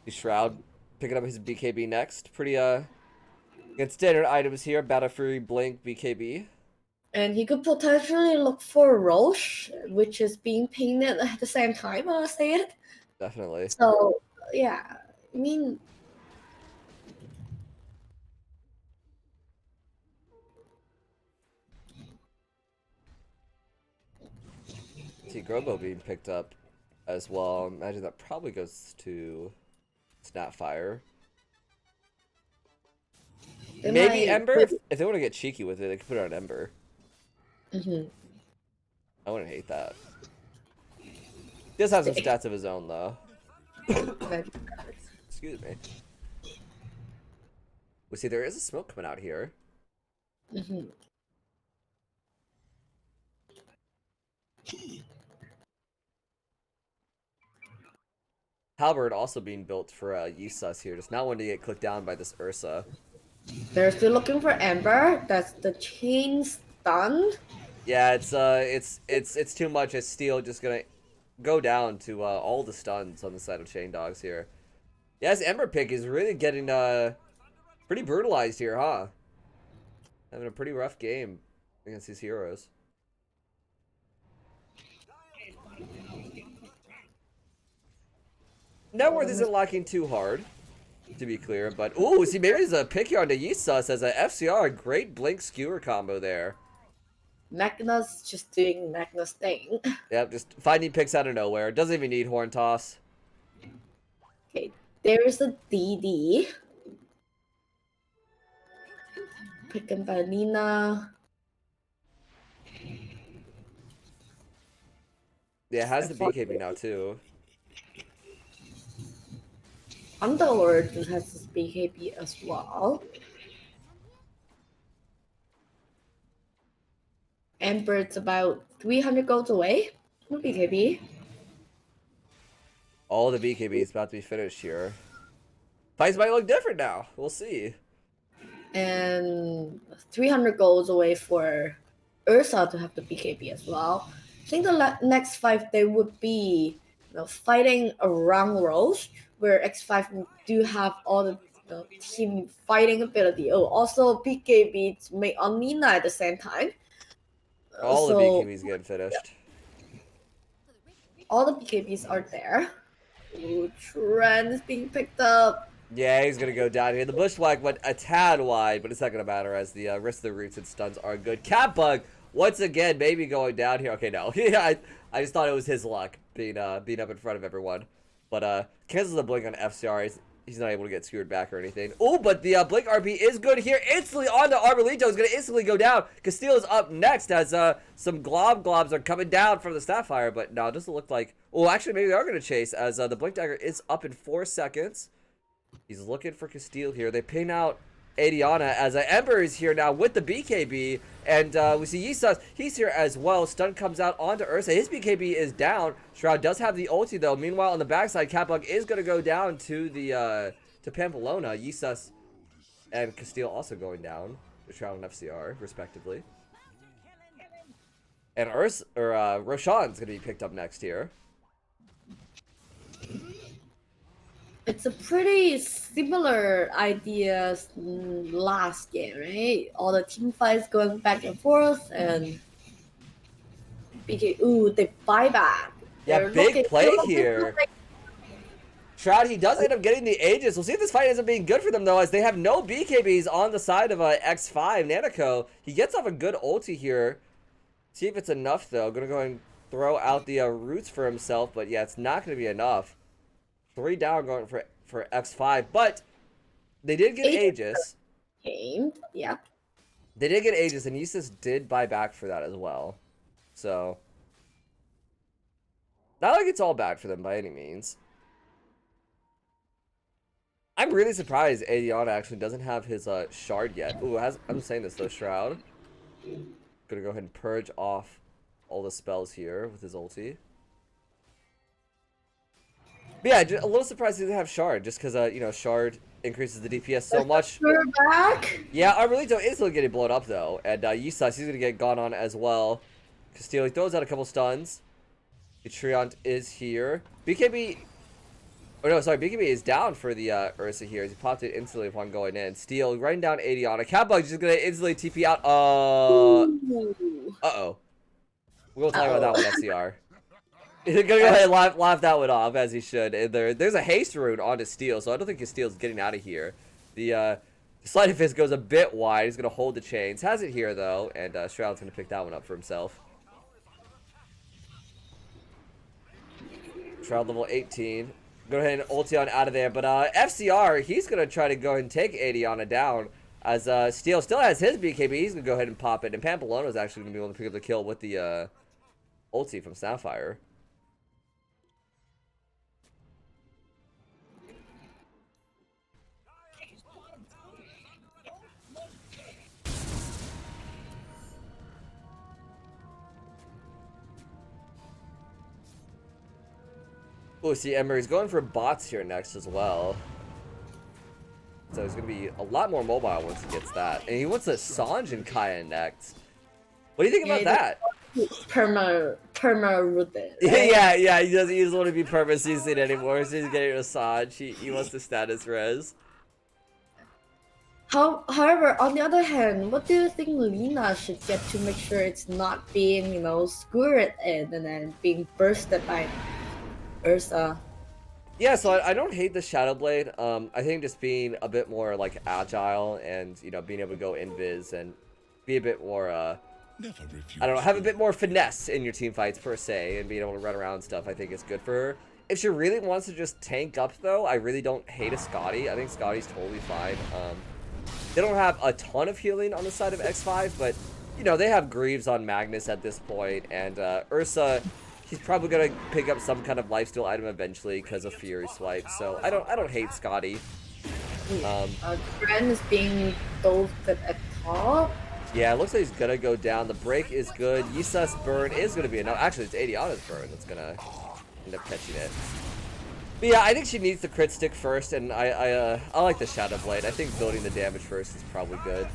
Shroud picking up his BKB next. Pretty against standard items here. Battle Fury, Blink, BKB. And he could potentially look for Roche, which is being painted at the same time, I'll say it. Definitely. So, yeah. I mean... See Grobo being picked up as well. Imagine that probably goes to Snapfire. Maybe Ember? If they want to get cheeky with it, they could put it on Ember. I wouldn't hate that. He does have some stats of his own, though. Excuse me. We see there is a smoke coming out here. Halberd also being built for Yisus here. Just not wanting to get clicked down by this Ursa. They're still looking for Ember. That's the chain stun. Yeah, it's too much. As Steel just gonna go down to all the stuns on the side of Chandogs here. Yes, Ember pick is really getting pretty brutalized here, huh? Having a pretty rough game against these heroes. Networth isn't locking too hard, to be clear, but ooh, see, maybe there's a pick here onto Yisus as a FCR, a great Blink Skewer combo there. Magna's just doing Magna's thing. Yep, just finding picks out of nowhere. Doesn't even need Horn Toss. Okay, there is a DD. Picking by Nina. Yeah, it has the BKB now too. Underlord has his BKB as well. Ember's about 300 golds away from BKB. All the BKB is about to be finished here. Fights might look different now. We'll see. And 300 golds away for Ursa to have the BKB as well. I think the next fight they would be fighting around Rose, where X5 do have all the team fighting ability. Oh, also BKB to make on Nina at the same time. All the BKBs getting finished. All the BKBs are there. Ooh, Trent is being picked up. Yeah, he's gonna go down here. The bushwhack went a tad wide, but it's not gonna matter as the rest of the roots and stuns are good. Catbug once again, maybe going down here. Okay, no, yeah, I just thought it was his luck being up in front of everyone. But cancels the blink on FCR. He's not able to get skewered back or anything. Oh, but the blink RP is good here. Instantly onto Arbolito. Is going to instantly go down. Castile is up next as some globs are coming down from the Snapfire. But no, it doesn't look like... Oh, actually, maybe they are going to chase as the blink dagger is up in 4 seconds. He's looking for Castile here. They ping out Adiana as Ember is here now with the BKB. And we see Yisus. He's here as well. Stun comes out onto Ursa. His BKB is down. Shroud does have the ulti though. Meanwhile, on the backside, Catbug is going to go down to the to Pamplona. Yisus and Castile also going down to Shroud and FCR, respectively. And Roshan's going to be picked up next here. It's a pretty similar idea last game, right? All the team fights going back and forth, and BK. Ooh, they buy back. Yeah, They're big looking play good. here. Shroud, he does end up getting the Aegis. We'll see if this fight ends up being good for them, though, as they have no BKBs on the side of X5. Nanako, he gets off a good ulti here. See if it's enough, though. Gonna go and throw out the roots for himself, but yeah, it's not gonna be enough. 3 down going for X5, but they did get Aegis. Yeah. They did get Aegis, and Isis did buy back for that as well. So, not like it's all bad for them by any means. I'm really surprised Adiana actually doesn't have his shard yet. Ooh, I'm saying this though, Shroud. Gonna go ahead and purge off all the spells here with his ulti. But yeah, a little surprised he doesn't have shard, just because you know, shard increases the DPS so much. We're back. Yeah, Arbolito is still getting blown up though, and Yusas, he's gonna get gone on as well. Castillo, he throws out a couple stuns. Triant is here. BKB. Oh no, sorry, BKB is down for the Ursa here. He popped it instantly upon going in. Steel writing down 80 on a Catbug, just gonna instantly TP out. Uh-oh. We'll talk about that one, FCR. He's gonna go ahead and laugh that one off, as he should. And there's a haste rune onto Steel, so I don't think his Steel's getting out of here. The Sliding Fist goes a bit wide. He's gonna hold the chains. Has it here, though, and Shroud's gonna pick that one up for himself. Shroud level 18. Go ahead and ulti on out of there, but FCR, he's gonna try to go ahead and take Adiana down, as Steel still has his BKB. He's gonna go ahead and pop it, and Pamplona is actually gonna be able to pick up the kill with the ulti from Sapphire. Oh, see, Emery's going for bots here next as well. So he's going to be a lot more mobile once he gets that. And he wants a Sanj and Kaya next. What do you think about that? Perma rooted. Right? yeah, he doesn't want to be perma CC'd anymore, so he's getting a Sanj. He wants the status res. However, on the other hand, what do you think Lina should get to make sure it's not being, you know, skewered in and then being bursted by Ursa? Yeah, so I don't hate the Shadow Blade. I think just being a bit more like agile and, you know, being able to go invis and be a bit more I don't know, have a bit more finesse in your team fights per se, and being able to run around and stuff, I think is good for her. If she really wants to just tank up though, I really don't hate a Scotty. I think Scotty's totally fine. They don't have a ton of healing on the side of X5, but you know, they have Greaves on Magnus at this point, and Ursa, he's probably gonna pick up some kind of lifesteal item eventually because of Fury Swipe. So I don't hate Scotty. Gren is being dove at top. Yeah, it looks like he's gonna go down. The break is good. Yisa's burn is gonna be enough. Actually, it's Adiana's burn that's gonna end up catching it. But yeah, I think she needs the crit stick first, and I like the Shadow Blade. I think building the damage first is probably good.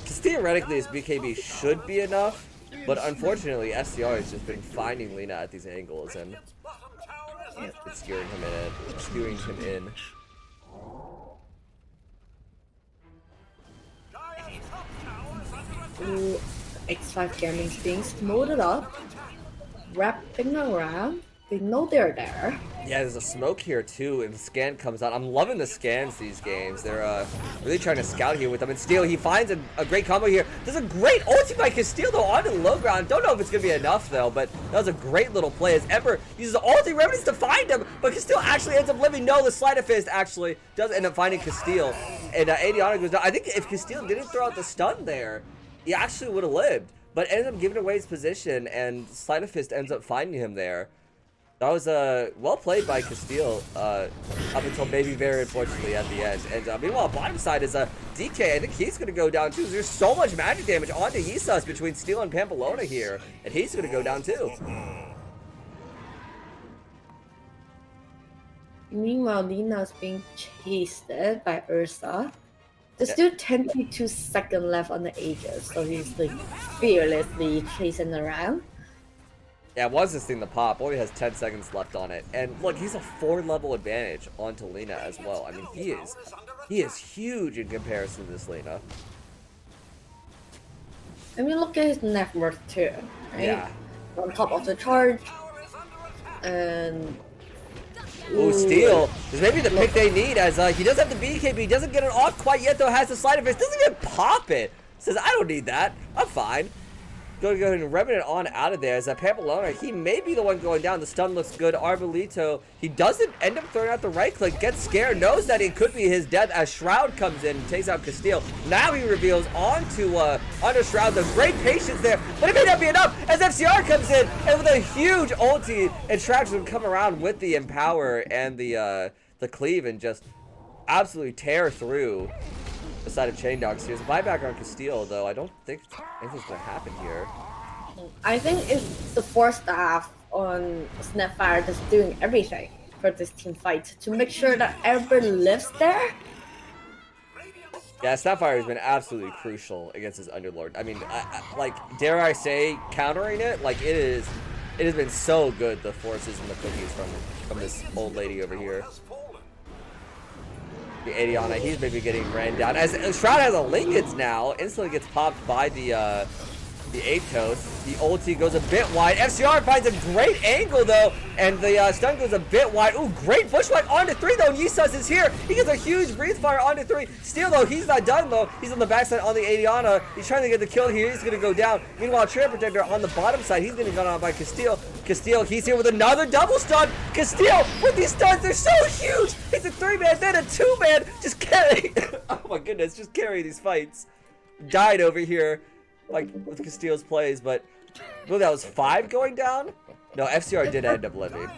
Because theoretically, his BKB should be enough, but unfortunately, SCR has just been finding Lina at these angles, and it's skewing him in. Ooh, X5 Gaming's being smoothed up, wrapping around. They know they're there. Yeah, there's a smoke here too, and the scan comes out. I'm loving the scans these games. They're really trying to scout here with them. And Steel, he finds a great combo here. There's a great ulti by Castillo though onto the low ground. Don't know if it's gonna be enough though, but that was a great little play as Ember uses the ulti remedies to find him, but Castillo actually ends up living. No, the Sleight of Fist actually does end up finding Castillo, and Adiana goes down. I think if Castillo didn't throw out the stun there, he actually would have lived, but ends up giving away his position, and Sleight of Fist ends up finding him there. That was well played by Castillo up until maybe very unfortunately at the end. And meanwhile, bottom side is DK. I think he's going to go down too. There's so much magic damage onto Yisas between Steel and Pamplona here, and he's going to go down too. Meanwhile, Lina's being chased by Ursa. There's still 22 seconds left on the Aegis, so he's like fearlessly chasing around. Yeah, wants this thing to pop. Only has 10 seconds left on it. And look, he's a 4-level advantage onto Lina as well. I mean, he is huge in comparison to this Lina. I mean, look at his net worth too, right? Yeah. On top of the charge, and Ooh, steal. and This may be the pick they need, as he does have the BKB. He doesn't get it off quite yet, though. Has the slide effects. Doesn't even pop it. Says, I don't need that. I'm fine. Go ahead and revving it on out of there. As Pamplona, he may be the one going down. The stun looks good. Arbolito, he doesn't end up throwing out the right click. Gets scared. Knows that it could be his death as Shroud comes in and takes out Castile. Now he reveals onto Shroud. The great patience there, but it may not be enough as FCR comes in and with a huge ulti, and Shroud will come around with the Empower and the cleave and just absolutely tear through the side of Chandogs. Here's a buyback on Castile, though. I don't think anything's gonna happen here. I think it's the 4 staff on Snapfire that's doing everything for this team fight to make sure that everybody lives there. Yeah, Snapfire has been absolutely crucial against his Underlord. I mean, like, dare I say, countering it, like, it has been so good, the forces and the cookies from this old lady over here. The Adiana, he's maybe getting ran down. As Shroud has a Lincolns now, instantly gets popped by the Aptos. The ulti goes a bit wide. FCR finds a great angle though, and the stun goes a bit wide. Ooh, great bushwhack onto 3 though. Yisus is here. He gets a huge breathe fire onto 3. Steel though, he's not done though. He's on the backside on the Adiana. He's trying to get the kill here. He's gonna go down. Meanwhile, Trail Protector on the bottom side, he's gonna go down by Castile. Castile, he's here with another double stun. Castile with these stuns, they're so huge. It's a 3-man, then a 2-man. Just carry. Oh my goodness, just carry these fights. Died over here, like with Castile's plays, but well, that was 5 going down. No, FCR did end up living.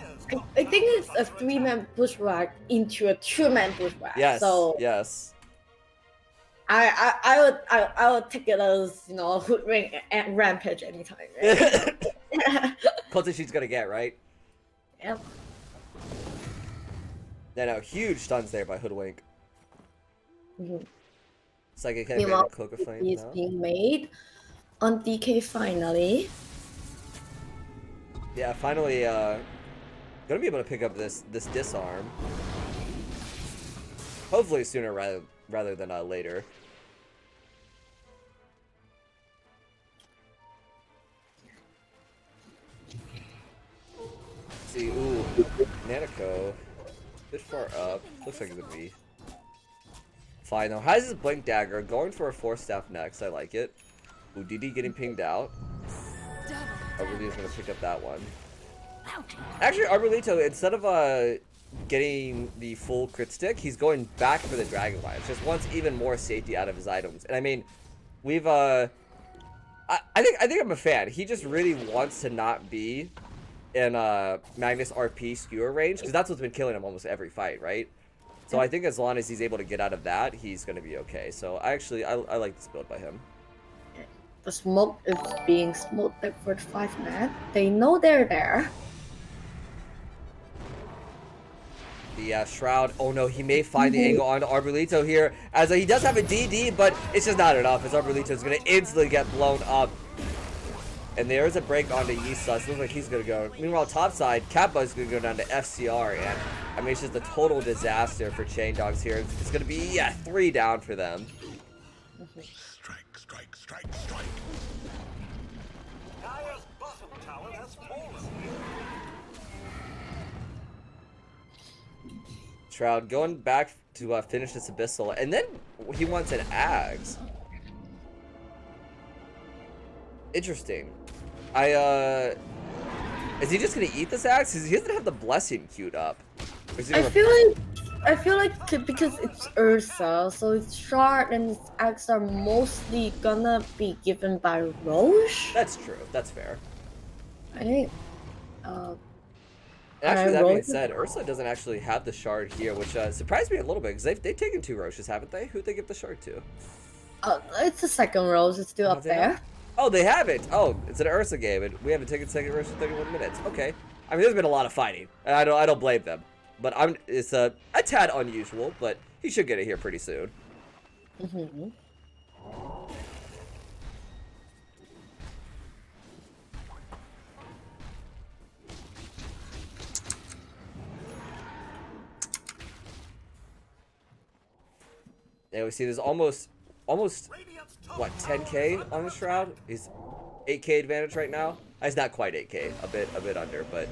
I think it's a 3-man bushwhack into a 2-man bushwhack. Yes. So yes. I would take it as, you know, hoodwink and rampage anytime. Right? Closest she's gonna get, right? Yep. No, huge stuns there by Hoodwink. Mm-hmm. Psychic head Meanwhile, Cloak of Flame. he's No? being made on DK finally. Yeah, finally gonna be able to pick up this disarm. Hopefully sooner rather than later. See, ooh, Nanako, bit far up. Looks like it would be fine though. Has his Blink Dagger, going for a 4-staff next. I like it. Ooh, DD getting pinged out. Arbolito's gonna pick up that one. Actually, Arbolito, instead of getting the full crit stick, he's going back for the Dragon Lance. Just wants even more safety out of his items. And I mean, we've I think I'm a fan. He just really wants to not be in Magnus RP skewer range, because that's what's been killing him almost every fight, right? So I think as long as he's able to get out of that, he's going to be okay. So I like this build by him. The smoke is being smoked like for 5-man. They know they're there. The Shroud, oh no, he may find the angle on Arbolito here, as he does have a DD, but it's just not enough, as Arbolito is going to instantly get blown up. And there is a break onto Yisus. Looks like he's going to go. Meanwhile, topside, Kappa is going to go down to FCR. And I mean, it's just a total disaster for Chandogs here. It's going to be, yeah, 3 down for them. Strike, strike, strike, strike. Dire's bottom tower has fallen. Shroud going back to finish this Abyssal. And then he wants an Ags. Interesting. Is he just gonna eat this axe? He doesn't have the blessing queued up. I feel like because it's Ursa, so its shard and its axe are mostly gonna be given by Roche. That's true. That's fair. Right? Actually, that being said, Ursa doesn't actually have the shard here, which surprised me a little bit, because they've taken 2 Roches, haven't they? Who'd they give the shard to? It's the second Roche. It's still up there. Oh, they haven't. Oh, it's an Ursa game, and we haven't taken second Roche in 31 minutes. Okay. I mean, there's been a lot of fighting, and I don't blame them. But it's a tad unusual, but he should get it here pretty soon. Mm-hmm. Yeah, we see there's almost what, 10k on the Shroud? He's 8k advantage right now. He's not quite 8k, a bit under, but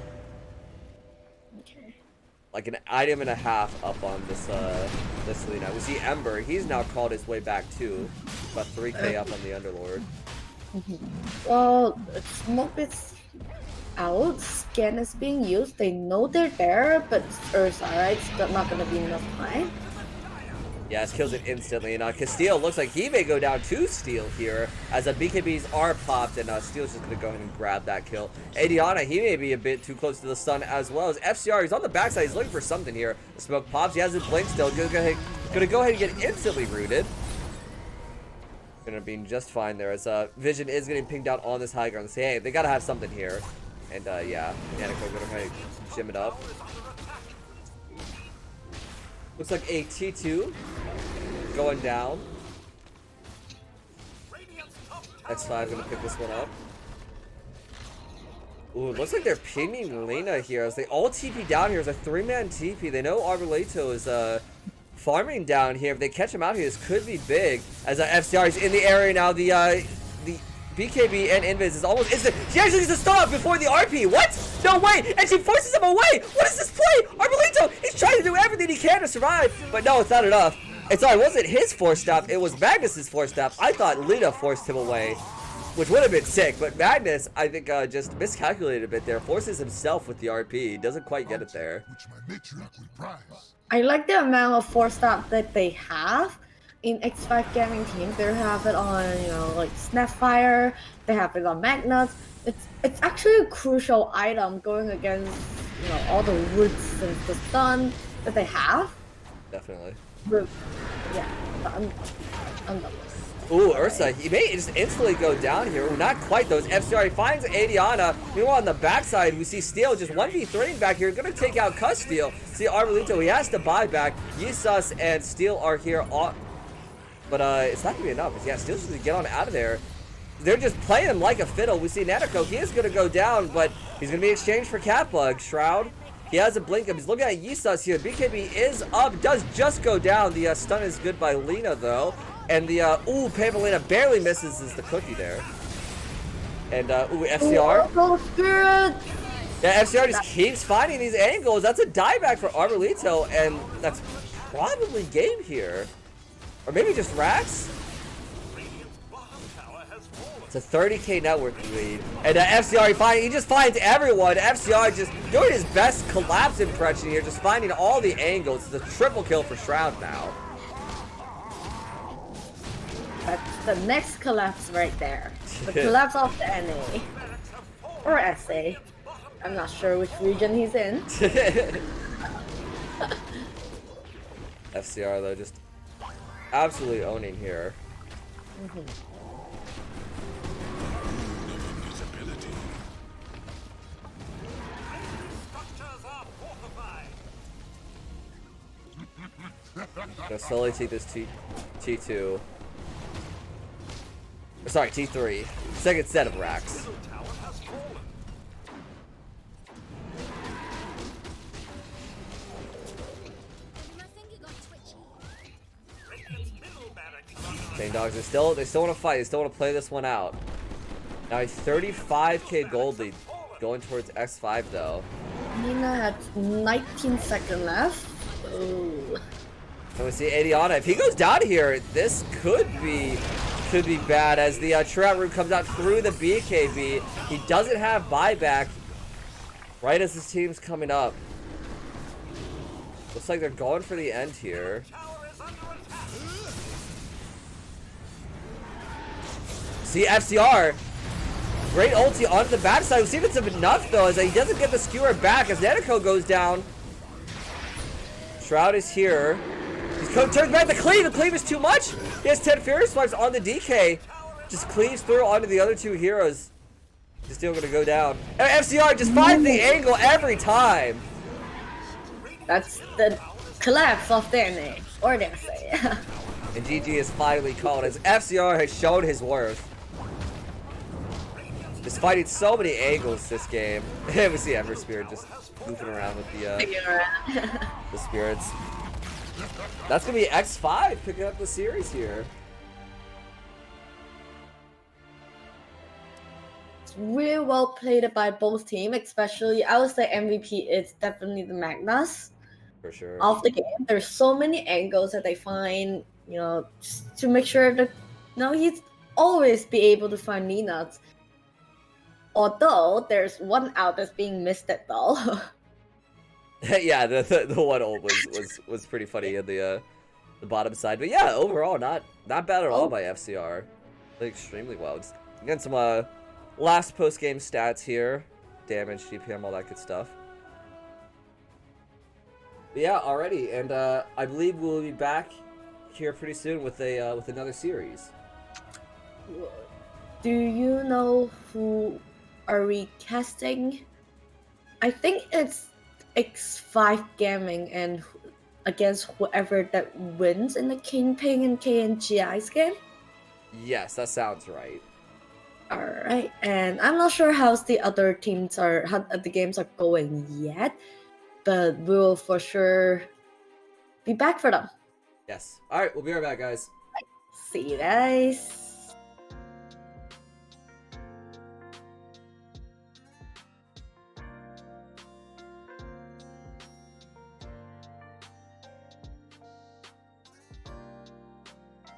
Okay. like an item and a half up on this Lina. We see Ember. He's now crawled his way back too, about 3k up on the Underlord. Well, smoke is out. Scan is being used. They know they're there, but Ursa, right? It's not gonna be enough time. Yeah, this kills it instantly, and Castile looks like he may go down to Steel here, as BKBs are popped, and Steel's just going to go ahead and grab that kill. Adiana, he may be a bit too close to the stun as well, as FCR, he's on the backside, he's looking for something here. The smoke pops, he has his blink still, going to go ahead and get instantly rooted. Going to be just fine there, as Vision is getting pinged out on this high ground. Say, hey, they got to have something here. And yeah, Nanako going to try to jim it up. Looks like a T2 going down. X5 gonna pick this one up. Ooh, looks like they're pinging Lena here as they all TP down here. It's a 3-man TP. They know Arbolito is farming down here. If they catch him out here, this could be big. As FCR is in the area now. The BKB and Invis is almost instant. She actually gets to stop before the RP. What? No way! And she forces him away! What is this play? Arbolito, he's trying to do everything he can to survive, but no, it's not enough. And sorry, it wasn't his force stop, it was Magnus's force stop. I thought Lena forced him away, which would have been sick, but Magnus, I think, just miscalculated a bit there. Forces himself with the RP. Doesn't quite get it there. I like the amount of force stop that they have. In X5 gaming team, they have it on, you know, like Snapfire, they have it on Magnus. It's actually a crucial item going against, you know, all the roots and the stun that they have. Definitely. Yeah, but I'm done. Ooh, Ursa, he may just instantly go down here. Ooh, not quite though. FCR, he finds Adiana. Meanwhile, on the backside, we see Steel just 1v3ing back here. Gonna take out Cuss Steel. See Arbolito, he has to buy back. Yisus and Steel are here. But it's not gonna be enough. Yeah, Steel's just gonna get on out of there. They're just playing him like a fiddle. We see Nanako, he is gonna go down, but he's gonna be exchanged for Catbug. Shroud, he has a blink up. He's looking at Yisus here. BKB is up, does just go down. The stun is good by Lena though. And the, ooh, Pamelina barely misses is the cookie there. And, ooh, FCR. Oh, Spirit! Yeah, FCR just keeps finding these angles. That's a dieback for Arbolito, and that's probably game here. Or maybe just Rax? It's a 30k net worth lead. And FCR, he just finds everyone. FCR just doing his best collapse impression here, just finding all the angles. It's a triple kill for Shroud now. That's the next collapse right there. The collapse of the NA. Or SA. I'm not sure which region he's in. FCR though, just absolutely owning here. Gonna slowly take this T2. Sorry, T3. Second set of racks. Chandogs are still, they still want to fight. They still want to play this one out. Now a 35k gold lead going towards X5 though. Nina had 19 seconds left. Ooh. So we see Adiana. If he goes down here, this could be bad as the Trout Root comes out through the BKB. He doesn't have buyback right as his team's coming up. Looks like they're going for the end here. See FCR. Great ulti onto the backside. We'll see if it's enough though, as he doesn't get the skewer back as Nanako goes down. Shroud is here. He turns back the cleave. The cleave is too much. He has 10 Furious Swipes on the DK. Just cleaves through onto the other two heroes. He's still going to go down. And FCR just finds the angle every time. That's the collapse of the NA. Or the SA. And GG is finally called as FCR has shown his worth. Just fighting so many angles this game. We see Ember Spirit just goofing around with the spirits. That's gonna be X5 picking up the series here. really well played by both teams, especially I would say MVP is definitely the Magnus For sure. of the game. There's so many angles that they find, just to make sure that he's always be able to find Nina. Although there's one out that's being missed at though. Yeah, the one ult was pretty funny in the bottom side, but yeah, overall not bad at all by FCR. Played extremely well. Just, again, some last post game stats here, damage, GPM, all that good stuff. But yeah, already, and I believe we'll be back here pretty soon with another series. Do you know who are we casting? I think it's X5 Gaming and against whoever that wins in the Kingpin and KNGI's game. Yes, that sounds right. All right, and I'm not sure how the other teams how the games are going yet, but we will for sure be back for them. Yes. All right, we'll be right back, guys. See you guys.